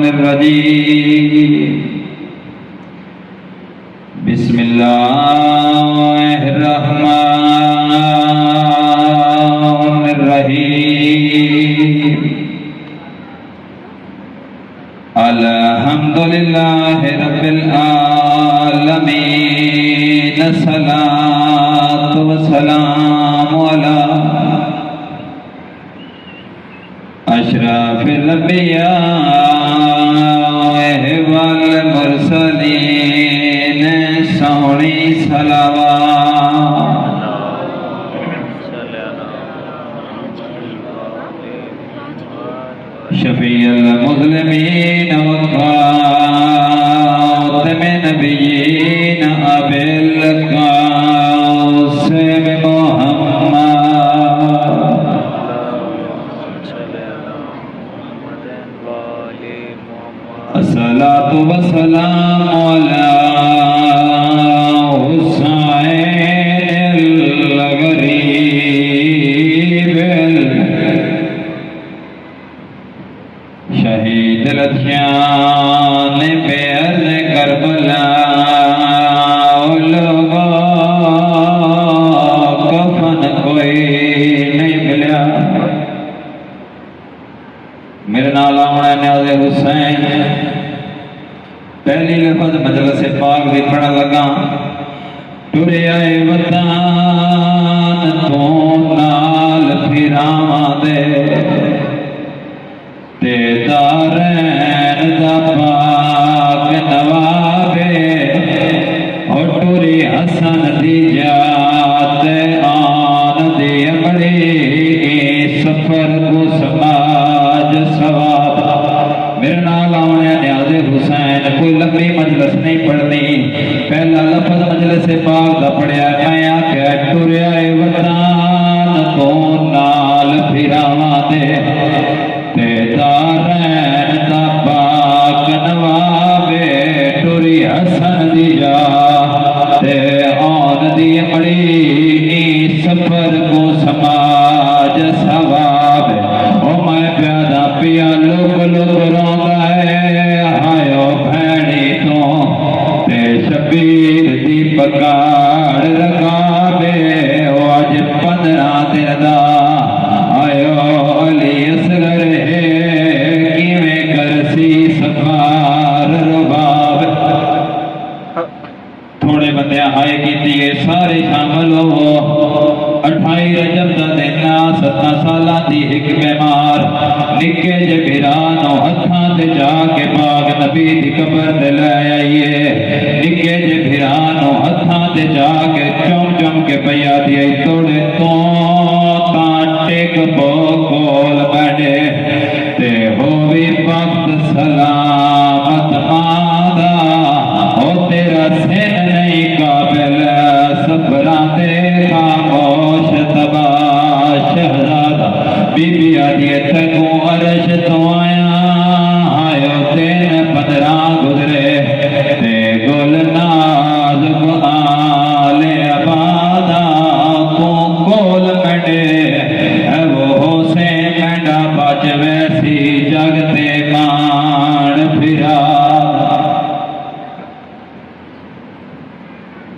الرجيم بسم الله الرحمن الرحيم الحمد لله رب العالمين الصلاة والسلام على أشرف الأنبياء والمرسلين سونی صلوات شفیع المظلمین وخاتم النبیین ابی القاسم الصلاة والسلام على حسین الغریب شہید لدھیان بیل کربلا لوگوں کفن کوئی نہیں ملیا میرے نال آونا نیاز حسین پہلی لفظ مجلس پاک بھی پڑھا لگا ٹرے آئے وطن تو نال پھراواں دے تے دارین دا پاک نوابے اور ٹرے حسن دی جات آن دی امڑی سفر کو سماج ثواب میرے نال آونے نیاز حسین کوئی لمبی مجلس نہیں پڑھنی پہلا لفظ مجلس پاک دا پڑھیا میں آکے ٹریا وطن تو نال پھراواں دے تے دارین دا پاک نوابے ٹری حسن دی جا تے آن دی امڑی سفر کو سماج ثواب او میں پیادا پیا لوگ لوگ روندا ہے آئیو بھینی تو تے شبیر دی پکاڑ رکابے او آج 15 دن دا آئیو علی اصغر ہے کیویں کرسی سفار رباب تھوڑے بندے آئے کیتی ہے سارے شامل ہو 28 رجب دا دن 17 سالہ دی ایک بیمار نکے جے بھرانو ہتھاں تے جا کے باغ نبی دی قبر تے لے آئیے نکے جے بھرانو ہتھاں تے جا کے چم چم کے پیا دی توڑے تو ٹیک پو کول بیٹھے تے ہووی وقت سلامت مادا او تیرا سن نہیں قابل صبران دے خاموش تباہ شہزادہ بی بی آدھی تکو عرش تو آیا آئیو 15 گزرے تے گل نازک آل عبادہ کو کول مڈے اے وہ حسین مڈا بچ ویسی جگتے مان پھرا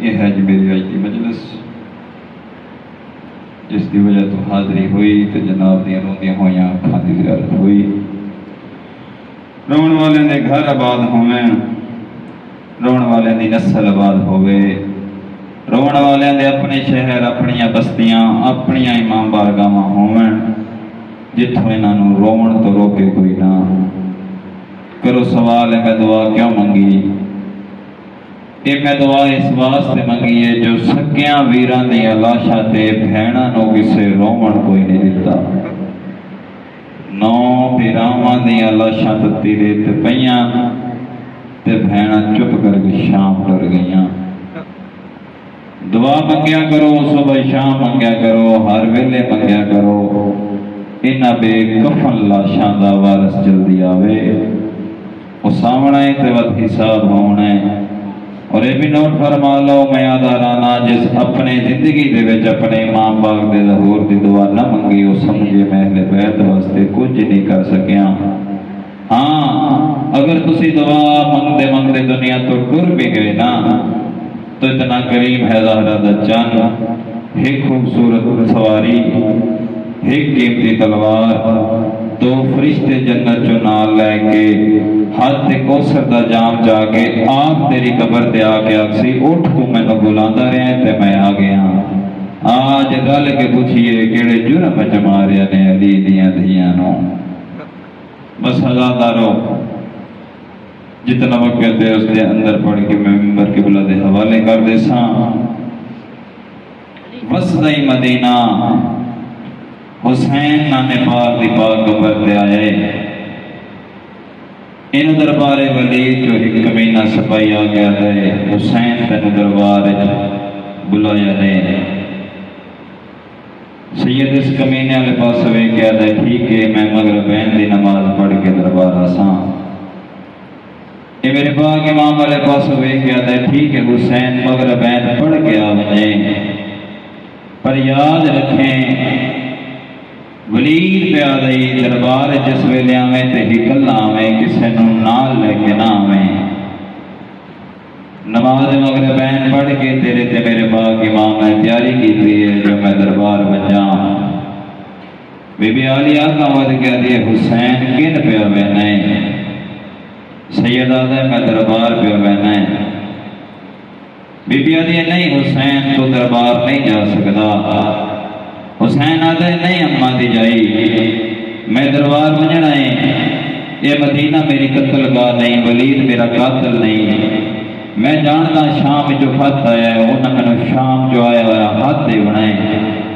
یہ ہے جی میری آج کی مجلس جس کی وجہ تو حاضری ہوئی تو جناب دیا روندیاں ہویاں اکھاں دی زیارت ہوئی رون والے نے گھر آباد ہوئے رون والے دی نسل آباد ہوئے رون والے نے اپنے شہر اپنیاں بستیاں اپنیاں امام بارگاہاں ہوئے جتھوں انہاں رون تو روکے کوئی نہ کرو سوال ہے میں دعا کیوں منگی یہ میں دعا اس واسطے منگی ہے جو سکیاں ویران دیا لاشا تے بھینا نو کسے رومن کوئی نہیں دیتا نو پیرامان دیا لاشا تتی دیتے پیاں تے بھینا چپ کر کے شام ڈر گئیاں دعا منگیا کرو صبح شام منگیا کرو ہر ویلے منگیا کرو انہا بے کفن لاشاں دا وارس جلدی آوے وہ سامنے تے وقت حساب ہونے اور یہ بھی نوٹ فرما لو میں آدھارانا جس اپنے زندگی دے وچ اپنے امام باغ دے ظہور دی دعا نہ منگی وہ سمجھے میں اہل بیت واسطے کچھ نہیں کر سکیاں ہاں اگر تسی دعا منگتے منگتے دنیا تو ٹر بھی گئے نا تو اتنا کریم ہے زہرا دا چند، ایک خوبصورت سواری، ایک قیمتی تلوار، دو فرشتے جنت چو نال لے کے ہاتھ کوثر دا جام جا کے آپ تیری قبر تے آ کے آکسی اٹھ تو میں نو بلاندا رہے تے میں آ گیا۔ آج رل کے پوچھئے کیڑے جرم وچ ماریا نے علی دیاں دھیاں نو۔ بس ہزادارو جتنا وقت ہے اس دے اندر پڑھ کے میں ممبر قبلہ دے حوالے کر دے ساں۔ وسطی مدینہ حسین نانے پاک دی پاک قبر تے آئے، ان دربار ولید جو ایک کمینہ سپاہی آ گیا دے حسین تینو دربار بلایا دے۔ سید اس کمینے والے پاس ہوئے کیا دے ٹھیک ہے میں مغربین دی نماز پڑھ کے دربار آساں۔ یہ میرے پاک امام والے پاس ہوئے کیا دے ٹھیک ہے حسین مغربین پڑھ کے آوجیں، پر یاد رکھیں ولید پہ آدھائی دربار جس ویلے آویں تے ہکل نہ آویں، کسے نو نال لے کے نہ آویں۔ نماز مغربین پڑھ کے تیرے تے میرے پاک امام نے تیاری کی تھی ہے جو میں دربار بجاں۔ بی بی عالیہ کا ود کیا دیئے حسین کن پہ آوینے، سید آدھے میں دربار پہ آوینے۔ بی بی آدھے نہیں حسین تو دربار نہیں جا سکتا، حسین آدھے نہیں اماں دی جائی میں دربار بجنا ہے، یہ مدینہ میری قتل گاہ نہیں، ولید میرا قاتل نہیں، میں جانتا شام جو خط آیا ہے انہوں نے شام جو آیا ہوا ہاتھ دے بنائے،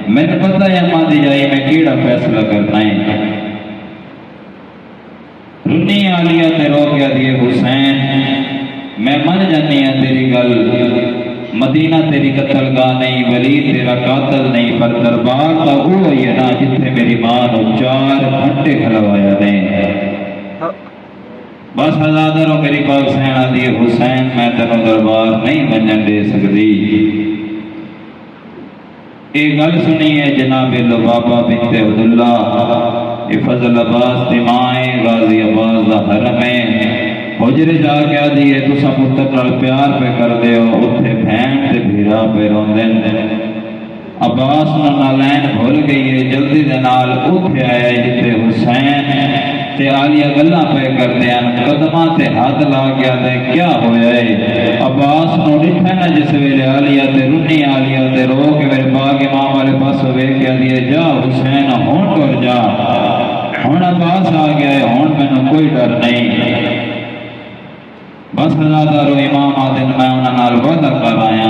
میں نے پتہ ہے اماں دی جائی میں کیڑا فیصلہ کرنا ہے۔ رنی عالیہ تے رو کیا دیئے حسین میں من جانی ہے تیری گل، مدینہ تیری قتل گاہ نہیں، ولید تیرا قاتل نہیں، پر دربار تا وہ یہ نا جتنے میری ماں نو 4 گھنٹے کھلوایا دیں۔ بس ہزاداروں میری پاک سینا دیئے حسین میں تنو دربار نہیں بنجن دے سکتی۔ ایک گل سنی ہے جناب لبابہ بنت عبداللہ فضل عباس دمائیں غازی عباس دا حرمیں حجر جا کے دیئے تو سب اتر پیار پہ کر دے ہو اتھے بھین تے بھیرا پہ روندن عباس نالین بھول گئی ہے جلدی دنال اتھے آئے جتے حسین تے عالیہ گلہ پہ کر دیا قدمہ تے ہاتھ لا گیا دے کیا ہویا ہے عباس نو ڈٹھا نا جس ویلے عالیہ تے رنی عالیہ تے رو کے میرے پاک امام والے پاس ہوئے کیا دیئے جا حسین ہون ٹور جا ہون عباس آ گیا ہے ہون میں نو کوئی ڈر نہیں۔ بس ہزادارو امام آدن میں انہاں نال وعدہ کر آیا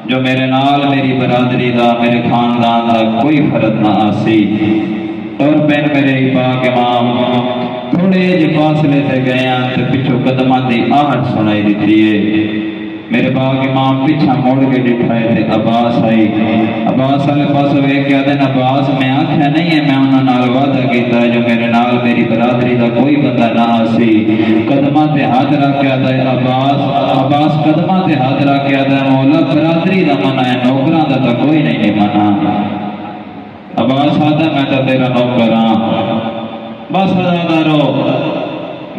جو میرے نال میری برادری دا میرے خاندان دا کوئی فرد نہ آسی۔ اور پہن میرے پاک امام تھوڑے جی فاصلے تے گئے ہیں تے پچھو قدمہ دی آہٹ سنائی دیتی ہے۔ میرے پاک امام پیچھا موڑ کے ڈٹھائے تھے عباس آئی عباس علیہ پاس ہوئے کیا دن عباس میں آنکھیں نہیں ہے میں انہوں نال وعدہ کیتا ہے جو میرے نال میری برادری دا کوئی بندہ نہ آسی۔ قدمہ تے ہاتھ رکھ کے آتا ہے عباس قدمہ تے ہاتھ رکھ کے آتا ہے مولا برادری دا منع ہے نوکران دا تا کوئی نہیں منع۔ عباس آتا میں تا تیرا نوکر ہاں۔ بس ہزادارو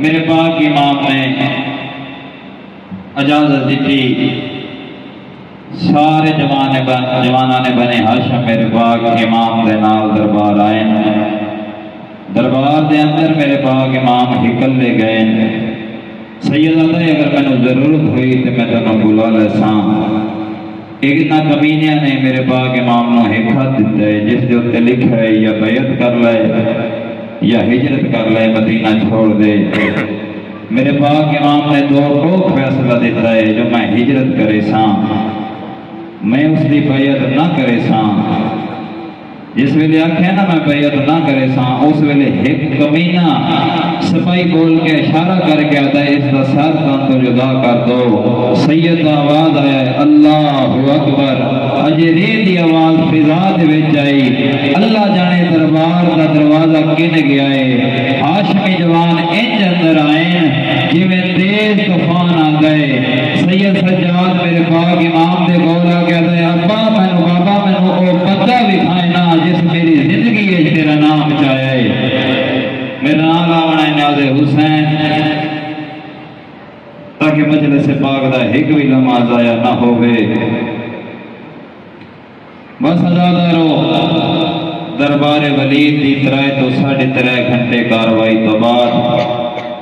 میرے پاک امام نے اجازت دیتی سارے جوانہ نے بنے ہاشم میرے پاک امام دے نال دربار آئے دربار دے اندر میرے پاک امام ہکل لے گئے سید آتا ہے اگر میں نے ضرورت ہوئی تو میں تنوں بلا لے ساں۔ ایک نا کمینیاں نے میرے پاک امام نو ایک خط دیتا ہے جس جو تے لکھا ہے یا بیعت کر لے یا ہجرت کر لے مدینہ چھوڑ دے۔ میرے پاک امام نے 2 ٹوک فیصلہ دیتا ہے جو میں ہجرت کرے ساں میں اس دی بیعت نہ کرے ساں۔ جس ویلے آکھے نا میں بیعت نہ کرے ساں اس ویلے ایک کمینہ سپاہی بول کے اشارہ کر کے آتا ہے اس دا سر تن تو جدا کر دو۔ سید آواز آیا ہے اللہ اکبر اجرے دی آواز فضا دے وچ آئی اللہ جانے دربار دا دروازہ کن گیا ہے ہاشمی جوان انج اندر آئیں جی میں تیز طوفان آ گئے۔ سید سجاد میرے پاک امام دے گول آ گیا ہے ابا مینو بابا مینو او بندہ وکھائے نا جس میری زندگی ہے تیرا نام چاہے میرا نام آونا ہے نیاز حسین تاکہ مجلس پاک دا ایک بھی لمحہ ضائع نہ ہوئے۔ بس آزادارو دربار ولید دی 3 تو 3.5 گھنٹے کاروائی تو بعد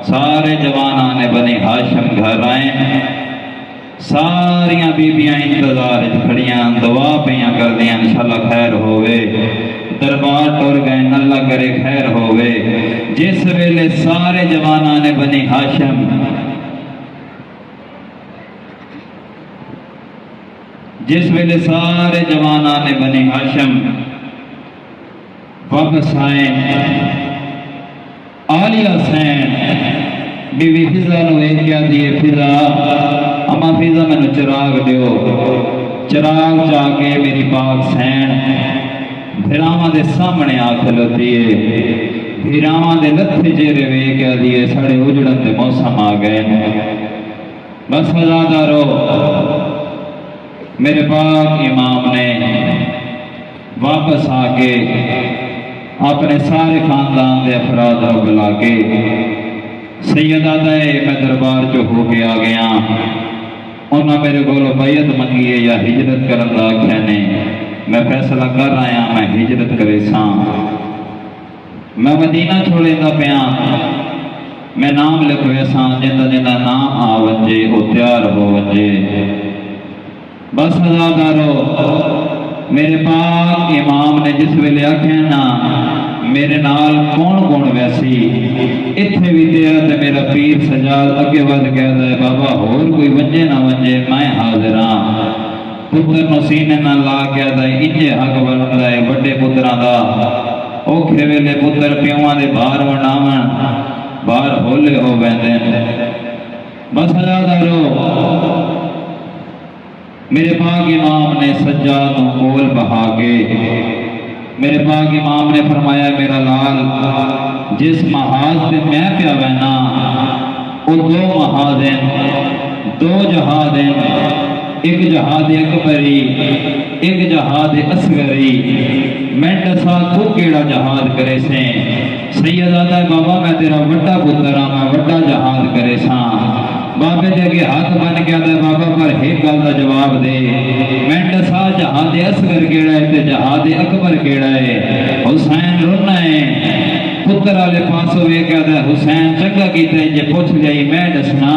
سارے جوانان بنی ہاشم گھر آئے، ساریاں بیبیاں انتظار کھڑیاں دعا پیاں کر دیاں انشاءاللہ خیر ہوئے، دربار ٹور گئے اللہ کرے خیر ہوئے۔ جس ویلے سارے جوانان بنی ہاشم سارے جوانان بنی ہاشم واپس آئے، عالیہ حسین بی بی فضا نو ایک کیا دیئے، فضا اما فضا میں نو چراغ دیو، چراغ جا کے میری پاک سین بھیراواں دے سامنے آکھل ہوتی ہے، بھیراواں دے لتھے جیرے وے کیا دیئے، ساڑے اجڑن دے موسم آ گئے۔ بس آزادارو میرے پاک امام نے واپس آ کے اپنے سارے خاندان دے افراد کو بلا کے سیدہ دے میں دربار جو ہو کے آ گیا، انہاں میرے کو بیعت منگی ہے یا ہجرت کرن دا کہنے، میں فیصلہ کر آیا میں ہجرت کرے ساں، میں مدینہ چھوڑے دا پیاں، میں نام لکھوے ساں، جندہ جندہ نام آ ونجے او تیار ہو ونجے۔ بس آزادارو میرے پاک امام نے جس ویلے آکھنا میرے نال کون کون ویسی، اتھے بھی تیرا تے میرا پیر سجاد اگے ود کہتا ہے بابا اور کوئی ونجے نہ ونجے میں حاضر ہاں، پتر نو سینے نہ لا کہتا ہے انجے حق بنتا ہے بڑے پتراں دا، اوکھے ویلے پتر پیواں دے بار وناون بار ہولے ہو ویندے۔ بس آزادارو میرے پاک امام نے سجاد و کول بہا کے میرے پاک امام نے فرمایا میرا لال جس محاذ پہ میں پیا وینا وہ 2 محاذ ہیں، 2 جہاد ہیں، ایک جہاد اکبری ایک جہاد اصغری، میں دسا تو کیڑا جہاد کرے سے، سید آتا ہے بابا میں تیرا وڈا پتر ہاں میں وڈا جہاد کرے ساں، بابے دے کے ہاتھ بن کے آتا ہے بابا پر ایک گل دا جواب دے، میں دسا جہاد اصغر کیڑا ہے تے جہاد اکبر کیڑا ہے، حسین رونا ہے پتر والے پاسوں وے کہتا ہے حسین چنگا کیتا ہے جے پوچھ گئی میں دسنا،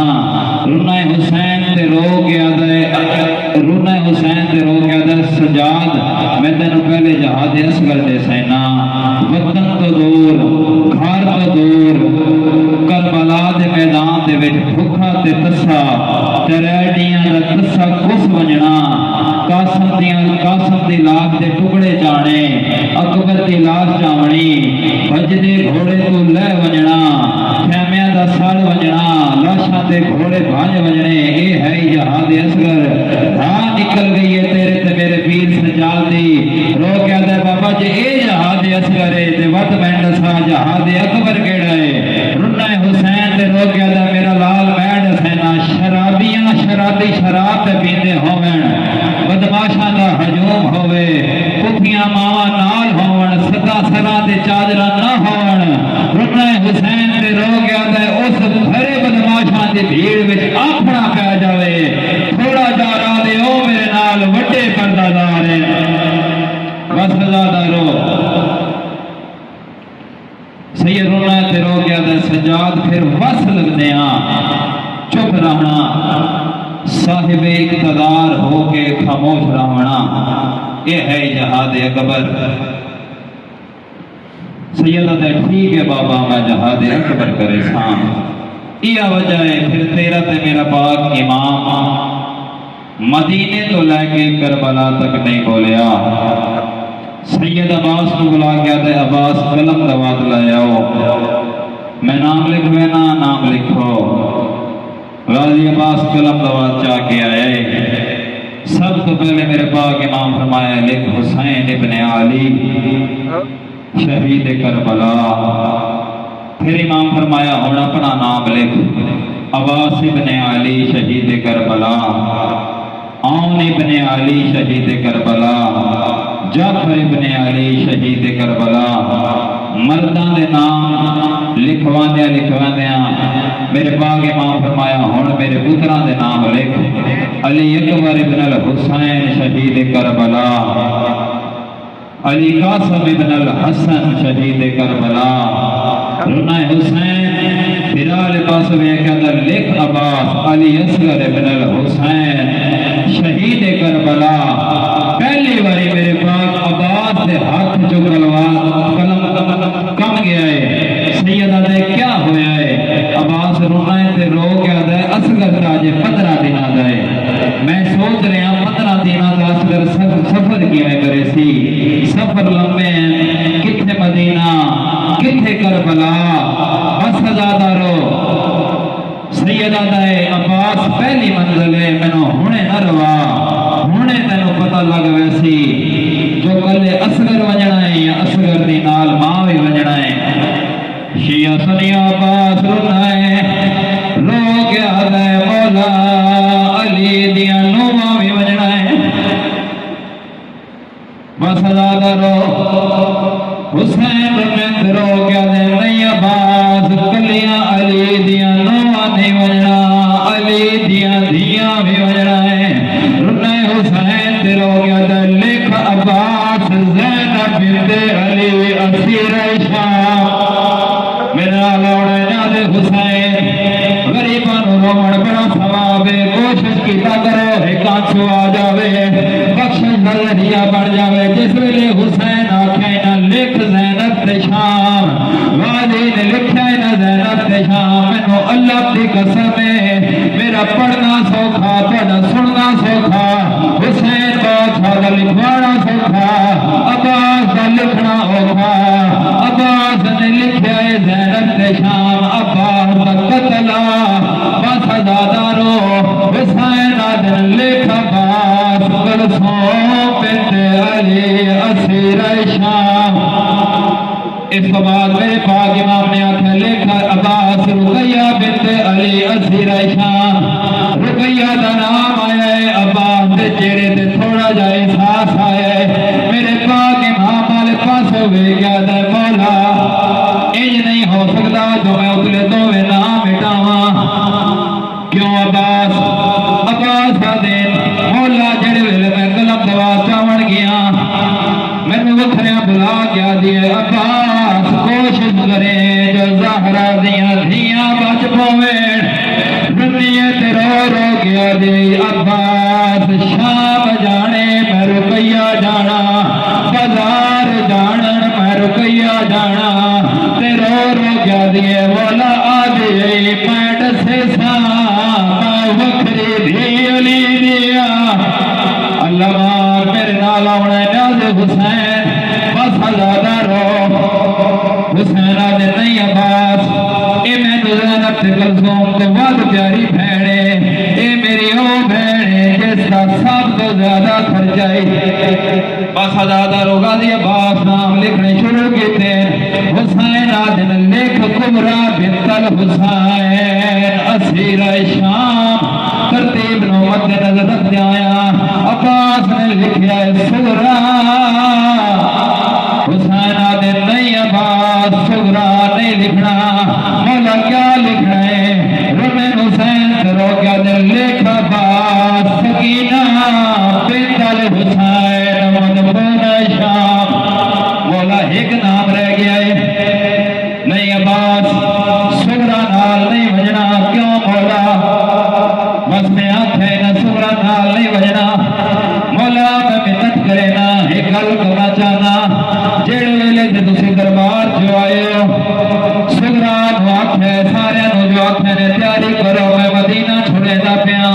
رونا ہے حسین تے رو کے آتا ہے، رونا ہے حسین تے رو کے آتا ہے سجاد میں تینوں پہلے جہاد اصغر دے سینا، وطن تو دور گھر تو دور کربلا دے میدان دے وچ بھوکا تے تسا چریڈیاں دا تسا کس ونجنا، قاسم دی لاکھ دے ٹکڑے جانے، اکبر دی لاکھ جاونی، بھجدے گھوڑے تو لے ونجنا، خیمیاں دا سڑ ونجنا، لاشاں تے گھوڑے بھاج ونجنے، اے ہے جہاد اصغر، راہ نکل گئی ہے تیرے تے میرے پیر سجاد دی، رو کیا دے بابا جے اے جہاد اصغر ہے تے وقت میں دسا جہاد اکبر کیڑا ہے، رونا ہے حسین تے رو کیا دے میرا لال میں دسینا، شرابیاں شرابی شراب تے پیندے ہوون، بدماشاں دا ہجوم ہوئے، کفیاں ماواں نال ہون، سدا سرا تے چادرہ نہ ہون، رونا ہے حسین تے رو گیا دے اس بھرے بدماشاں دی بھیڑ وچ اپنا پہ جاوے، تھوڑا جا راہ دے او میرے نال وڈے پردہ دار ہیں۔ بس آزادارو سید رونا تے رو گیا دے سجاد پھر وس لگنے چپ رہنا، صاحب اقتدار ہو کے خاموش رہنا، یہ ہے جہاد اکبر۔ سیدہ دے ٹھیک ہے بابا میں جہاد اکبر کرے ساں، یہ وجہ ہے پھر تیرا تے میرا پاک امام مدینے تو لے کے کربلا تک نہیں بولیا، سید عباس کو بلا گیا تھا، عباس قلم دوات لے آؤ، میں نام لکھوینا نام لکھو، غازی عباس قلم دوات چاہ کے آئے، سب تو پہلے میرے پاک امام فرمایا لکھ حسین ابن علی شہید کربلا، پھر امام فرمایا ہون اپنا نام لکھ عباس ابن علی شہید کربلا، عون ابن علی شہید کربلا، جعفر ابن علی شہید کربلا، مرداں دے نام لکھواندیاں لکھواندیاں میرے پاک امام فرمایا ہن میرے پتراں دے نام لکھ علی اکبر ابن الحسین شہید کربلا، علی قاسم ابن الحسن شہید کربلا، رنا حسین بلال پاس ویکھیا تے لکھ عباس علی اصغر ابن الحسین شہید کربلا۔ پہلی باری میرے پاک عباس دے ہاتھ چو قلم کم گیا ہے، سیدہ دے کیا ہویا ہے؟ عباس رونا ہے تے رو کے آدھا ہے اصغر دا جے 15 دن آدھا ہے، میں سوچ رہا 15 دن آدھا اصغر سفر کیا ہے کرے سی، سفر لمبے ہیں، کتھے مدینہ کتھے کربلا، بس زیادہ رو سیدہ دے عباس پہلی منزل ہے، میں نو ہونے نہ روا ہونے تینو پتہ لگ ویسی جو کلے اصغر وجنا ہے یا اصغر دی نال ماں بھی وجنا ہے۔ شیعہ سنیا عباس رونا ہے رو کے آدھا ہے مولا علی دیا نوما بھی وجنا ہے، بس زیادہ رو حسین رمند رو کے آدھے نہیں عباس کلیاں علی دیا نوما نہیں وجنا، علی دیا دیا بھی وجنا ہے۔ رنے حسین تیرو گیا در لکھ عباس زینب بنت علی اسیر شام، میرا لوڑے ناد حسین غریبان رومن بڑا ثواب ہے، کوشش کیتا کرو ایک آنسو آ جاوے بخشش نظریہ بڑھ جاوے۔ جس ویلے حسین آکھیں نہ لکھ زینب تے شام، والی نے لکھا ہے نہ زینب تے شام، مینو اللہ دی قسم ہے میرا پڑھنا سوکھا تہاڈا سننا سوکھا، حسین بادشاہ دا لکھوانا سوکھا، عباس دا لکھنا اوکھا۔ عباس نے لکھیا ہے زینب تے شام، عباس دا قتل بس زیادہ رو حسین آدن لکھ عباس کلثوم بنت علی اسیر شام۔ اس کے بعد میرے پاک امام نے آکھا لکھا عباس رقیہ بنت علی اسیر شام، رقیہ دا نام آیا ہے، عباس دے چہرے تے تھوڑا جا احساس آیا ہے۔ میرے پاک امام والے پاس ہوئے گیا دے مولا انج نہیں ہو سکتا جو میں اگلے دوویں نام مٹاواں، کیوں عباس آدین مولا جڑے ویلے میں قلم دوا چاون گیا مینوں وکھریاں بلا کیا دیے عباس کوشش کرے جو زہرا دیاں دھیاں بچ پوین، رنیے تے رو رو گیا دی عباس شام جانے میں رقیہ جانا، بازار جانن میں رقیہ جانا، تے رو رو گیا دیے مولا آدھی پینٹ سے وکھری بھی علی دیا۔ اللہ میرے نال آونا نیاز حسین بس زیادہ رو حسین آدھے نہیں عباس اے میں زینب تے کلثوم تو ود پیاری بھیڑے، اے میری او بھیڑے جس کا سب تو زیادہ خرچائی، بس زیادہ رو غازی عباس نام لکھنے شروع کیتے، حسین آدھے لکھ کبرا بنت الحسین اسیر شام، ترتیب نو مد نظر رکھ آیا۔ عباس نے لکھیا ہے سغرا، حسین آدھے نہیں عباس سغرا نہیں لکھنا، مولا کیا لکھنا ہے؟ رمین حسین ترو کیا دے لکھ عباس سکینہ بنت الحسین مدفون شام، مولا ایک نام رہ گیا ہے نہیں عباس سغرا نال نہیں بجنا، کیوں مولا بس میں آنکھیں نہ سغرا نال نہیں بجنا، مولا میں منت کرے نا ایک گل کرنا چاہنا، جڑے ویلے تے تسی دربار جو آئے ہو سغرا نو آکھے سارے نو جو آکھے نے تیاری کرو میں مدینہ چھوڑے دا پیا،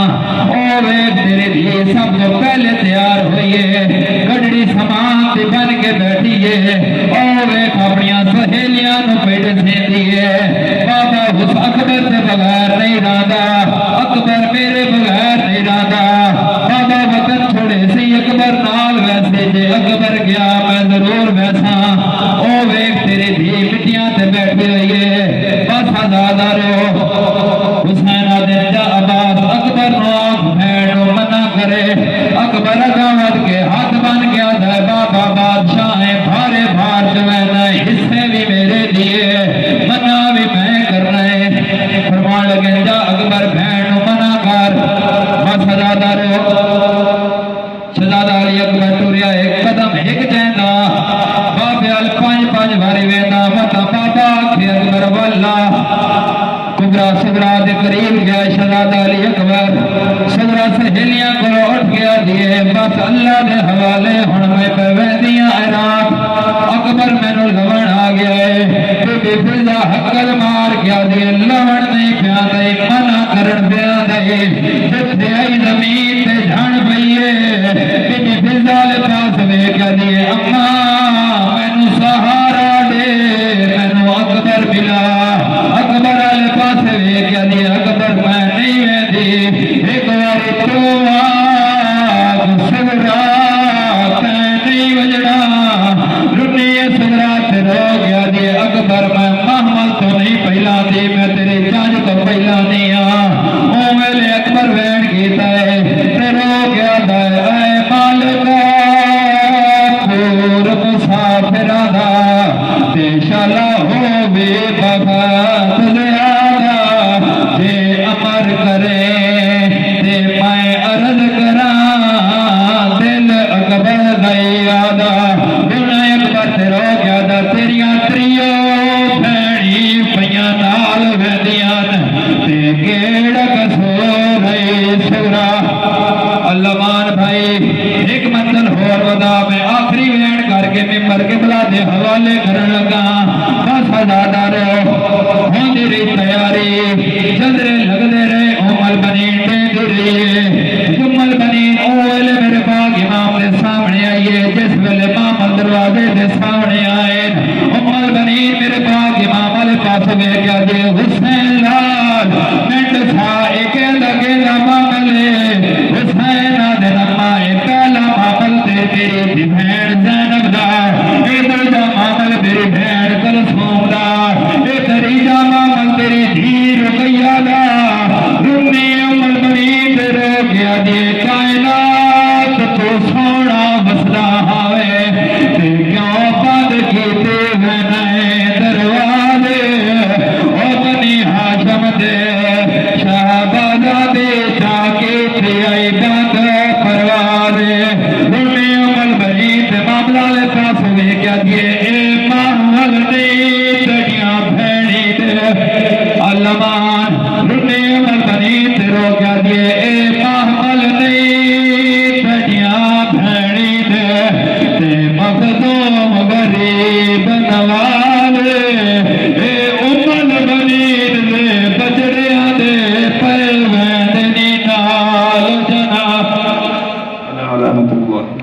او ویکھ تیرے لیے سب جو پہلے تیار ہوئیے گڈڑی سامان تے بن کے بیٹھیے، او ویکھ اپنیاں سہیلیاں نو پیٹ سیندی ہے، بابا اس اکبر سے بغیر نہیں رہندا، اکبر میرے بغیر نہیں رہندا، بابا وطن چھوڑے سی اکبر نال ویسے جے اکبر گیا میں ضرور ویسا، او ویکھ تیری دھی مٹیاں تے بیٹھی ہوئی ہے، بس زیادہ رو حسین آدھے جا عباس اکبر نو آنکھ بھیڑو منع کرے، اکبر اگاوت کے ہاتھ بن گیا دے بابا بادشاہ بھارے بھار جو ہے حصے بھی اللہ کبرا صدرہ دے قریب گیا شہزادہ علی اکبر صدرہ سہیلیاں کو اٹھ گیا دیے بس اللہ دے حوالے ہن میں پہ ویندیاں عراق اکبر مینوں لوڑ آ گیا ہے بی بی فضا حقل مار گیا دیے لوڑ نہیں پیا دے منع کرن پیا دے جتھے آئی زمین تے جھڑ پئیے بی بی فضا لے پاس ویکھ گیا دیے اماں مینوں سہارا دے مینوں اکبر ملا اکبر والے پاس ویکھ گیا دی اکبر میں نہیں ویندی ایک واری تو آگ صغرا تے نہیں وجڑا رنی صغرا تے رو گیا دی اکبر میں محمل تو نہیں پہلا دی میں تیرے جج تو پہلا نہیں او ویلے اکبر وین کیتا ہے تے رو گیا دا اے مالکا پور مسافراں دا تے شالا ہو بے وفا جے امر کرے تے میں عرض کراں دل اکبر دئی آدھا دل اکبر تے رو گیا دا تیریاں تریو بھینی پیاں نال ویندیاں تے کیڑا قصور ہے صغرا علمان بھائی ایک منزل ہور ودا میں آخری وین کر کے ممبر قبلہ دے حوالے کرن لگا بس ہزادہ رہو ہوندی رہی تیاری چندرے لگدے رہے امال بنین دے رہی جمال بنین اوہلے میرے باغ امام دے سامنے آئیے جس ویلے مامل دروازے دے سامنے آئے امال بنین میرے باغ امام والے پاس میں کیا دے حسین لال منٹ تھا ایک لگے ماملے حسین آدھے نما ایک مامل دے تیری دی بھین زینب دا ادھر دا مامل میری بھین کلثوم دا ادھر جا مامل تیری دھی رقیہ دا رمی عمل بنی تے رو گیا دی کائنات تو سونا بسدا ہاوے تے کیوں بند کیتے ہیں نئے دروازے او بنی ہاشم دے شہبازہ دے جاکے تے آئی بند پروازے رمی عمل بنی تے معاملہ لے پاس ہوئے کیا دیے اے محمل نہیں تڑیاں بھینی دے علمان رمی عمل بنی تے رو کیا دیے اے محمل نہیں تڑیاں بھینی دے تے مخدوم غریب نوالے اے عمل بنی دے بچڑیاں دے پرویندنی نال جناب علامت اللہ